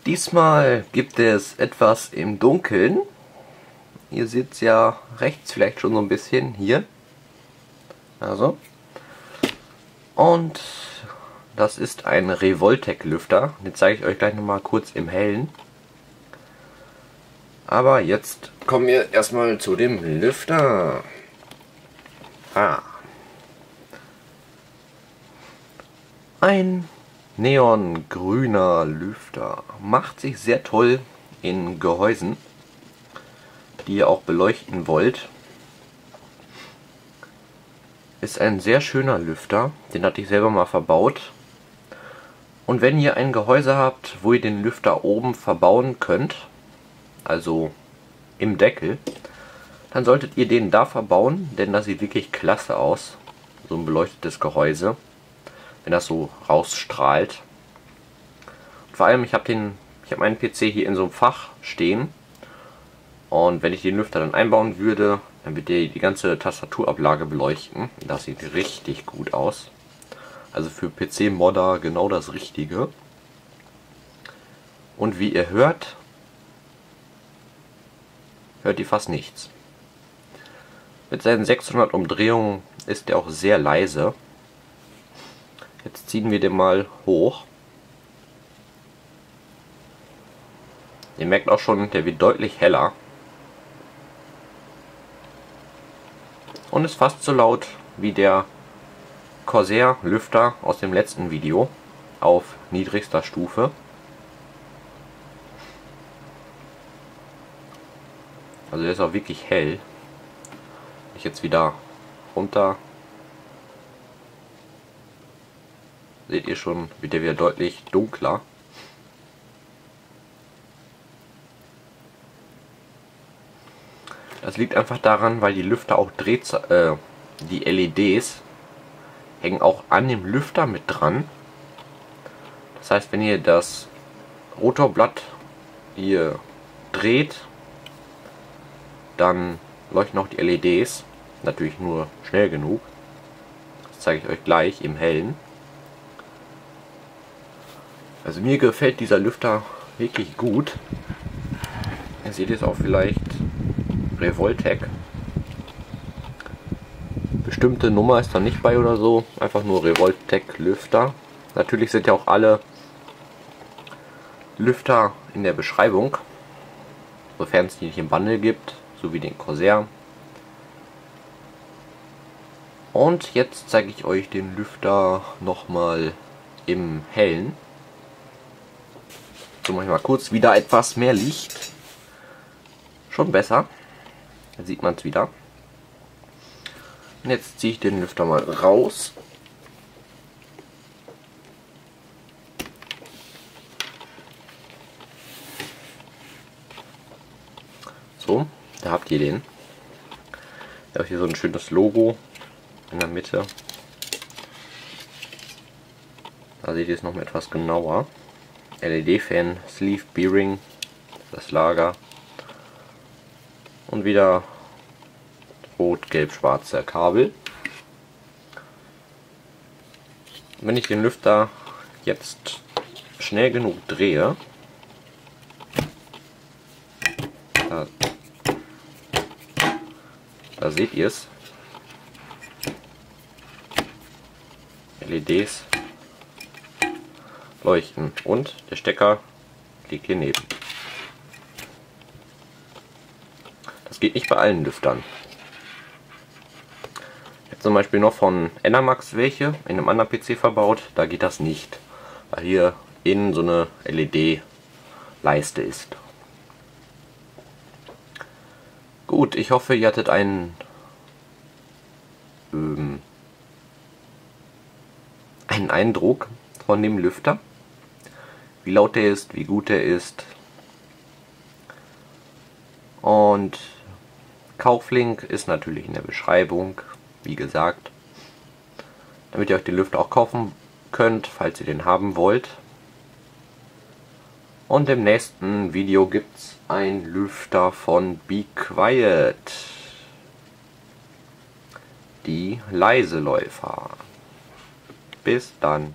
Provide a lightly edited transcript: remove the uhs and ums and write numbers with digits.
Diesmal gibt es etwas im Dunkeln. Ihr seht es ja rechts vielleicht schon so ein bisschen hier. Also. Und das ist ein Revoltec Lüfter. Den zeige ich euch gleich nochmal kurz im Hellen. Aber jetzt kommen wir erstmal zu dem Lüfter. Ein neongrüner Lüfter. Macht sich sehr toll in Gehäusen, die ihr auch beleuchten wollt. Ist ein sehr schöner Lüfter. Den hatte ich selber mal verbaut. Und wenn ihr ein Gehäuse habt, wo ihr den Lüfter oben verbauen könnt, also im Deckel, dann solltet ihr den da verbauen, denn das sieht wirklich klasse aus. So ein beleuchtetes Gehäuse, wenn das so rausstrahlt. Und vor allem, ich habe meinen PC hier in so einem Fach stehen. Und wenn ich den Lüfter dann einbauen würde, dann wird der die ganze Tastaturablage beleuchten. Das sieht richtig gut aus. Also für PC-Modder genau das Richtige. Und wie ihr hört ihr fast nichts. Mit seinen 600 Umdrehungen ist er auch sehr leise. Jetzt ziehen wir den mal hoch. Ihr merkt auch schon, der wird deutlich heller. Und ist fast so laut wie der Corsair Lüfter aus dem letzten Video auf niedrigster Stufe. Also der ist auch wirklich hell. Ich jetzt wieder runter. Seht ihr schon, wird der wieder deutlich dunkler. Das liegt einfach daran, weil die Lüfter auch die LEDs hängen auch an dem Lüfter mit dran. Das heißt, wenn ihr das Rotorblatt hier dreht, dann leuchten auch die LEDs. Natürlich nur schnell genug. Das zeige ich euch gleich im Hellen. Also mir gefällt dieser Lüfter wirklich gut. Ihr seht es auch vielleicht. Revoltec. Bestimmte Nummer ist da nicht bei oder so. Einfach nur Revoltec Lüfter. Natürlich sind ja auch alle Lüfter in der Beschreibung. Sofern es die nicht im Bundle gibt. So wie den Corsair. Und jetzt zeige ich euch den Lüfter nochmal im Hellen. So, mache ich mal kurz wieder etwas mehr Licht. Schon besser. Da sieht man es wieder. Und jetzt ziehe ich den Lüfter mal raus. So, da habt ihr den. Da habt ihr so ein schönes Logo in der Mitte. Da seht ihr es noch mal etwas genauer. LED-Fan, Sleeve Bearing, das Lager. Und wieder rot-gelb-schwarzer Kabel. Wenn ich den Lüfter jetzt schnell genug drehe, da seht ihr es, LEDs leuchten und der Stecker liegt hier neben. Das geht nicht bei allen Lüftern. Ich habe zum Beispiel noch von Enermax welche in einem anderen PC verbaut, da geht das nicht, weil hier innen so eine LED-Leiste ist. Gut, ich hoffe, ihr hattet einen Eindruck von dem Lüfter, wie laut er ist, wie gut er ist. Und Kauflink ist natürlich in der Beschreibung, wie gesagt, damit ihr euch den Lüfter auch kaufen könnt, falls ihr den haben wollt. Und im nächsten Video gibt es einen Lüfter von Be Quiet. Die Leiseläufer. Bis dann.